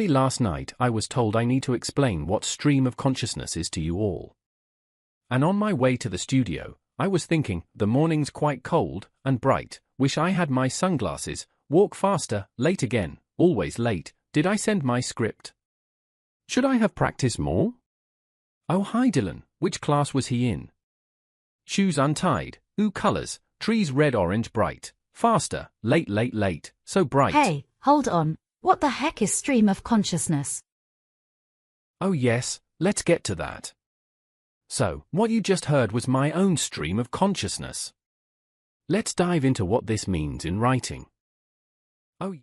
Only last night I was told I need to explain what stream of consciousness is to you all. And on my way to the studio, I was thinking, the morning's quite cold and bright, wish I had my sunglasses, walk faster, late again, always late, did I send my script? Should I have practiced more? Oh hi Dylan, which class was he in? Shoes untied, ooh colors, trees red orange bright, faster, late late late, so bright. Hey, hold on, what the heck is stream of consciousness? Oh yes, let's get to that. So, what you just heard was my own stream of consciousness. Let's dive into what this means in writing. Oh.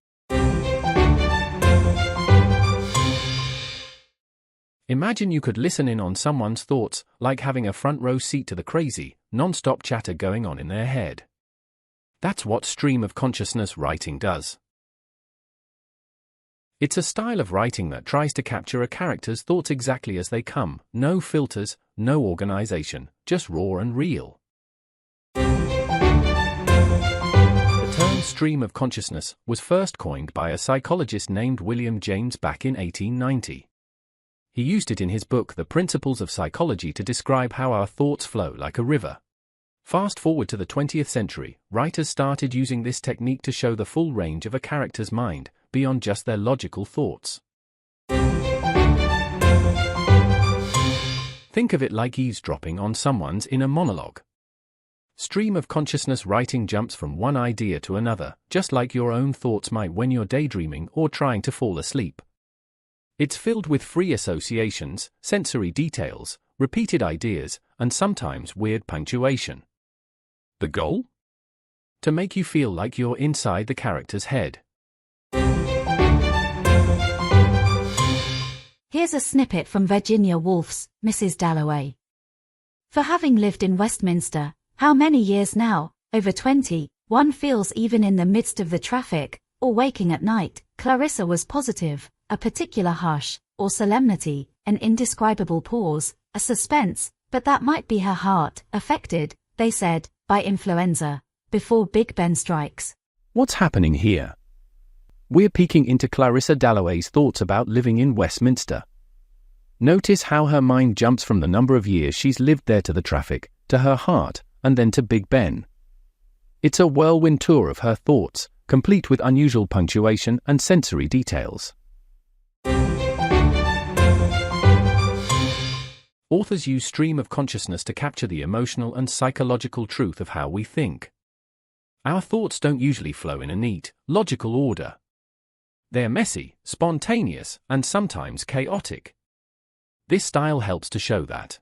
Imagine you could listen in on someone's thoughts, like having a front row seat to the crazy, non-stop chatter going on in their head. That's what stream of consciousness writing does. It's a style of writing that tries to capture a character's thoughts exactly as they come, no filters, no organization, just raw and real. The term stream of consciousness was first coined by a psychologist named William James back in 1890. He used it in his book The Principles of Psychology to describe how our thoughts flow like a river. Fast forward to the 20th century, writers started using this technique to show the full range of a character's mind, beyond just their logical thoughts. Think of it like eavesdropping on someone's inner monologue. Stream of consciousness writing jumps from one idea to another, just like your own thoughts might when you're daydreaming or trying to fall asleep. It's filled with free associations, sensory details, repeated ideas, and sometimes weird punctuation. The goal? To make you feel like you're inside the character's head. Here's a snippet from Virginia Woolf's Mrs. Dalloway. For having lived in Westminster, how many years now, over 20, one feels even in the midst of the traffic, or waking at night, Clarissa was positive. A particular hush, or solemnity, an indescribable pause, a suspense, but that might be her heart, affected, they said, by influenza, before Big Ben strikes. What's happening here? We're peeking into Clarissa Dalloway's thoughts about living in Westminster. Notice how her mind jumps from the number of years she's lived there to the traffic, to her heart, and then to Big Ben. It's a whirlwind tour of her thoughts, complete with unusual punctuation and sensory details. Authors use stream of consciousness to capture the emotional and psychological truth of how we think. Our thoughts don't usually flow in a neat, logical order. They're messy, spontaneous, and sometimes chaotic. This style helps to show that.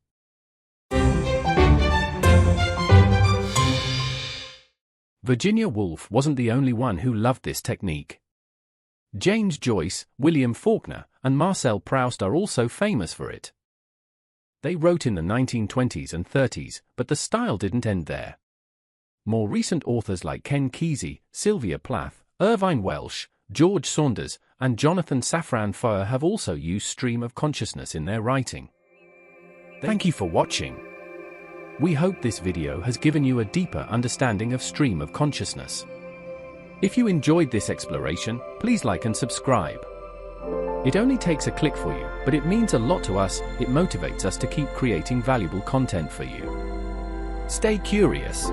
Virginia Woolf wasn't the only one who loved this technique. James Joyce, William Faulkner, and Marcel Proust are also famous for it. They wrote in the 1920s and 30s, but the style didn't end there. More recent authors like Ken Kesey, Sylvia Plath, Irvine Welsh, George Saunders, and Jonathan Safran Foer have also used stream of consciousness in their writing. Thank you for watching. We hope this video has given you a deeper understanding of stream of consciousness. If you enjoyed this exploration, please like and subscribe. It only takes a click for you, but it means a lot to us. It motivates us to keep creating valuable content for you. Stay curious.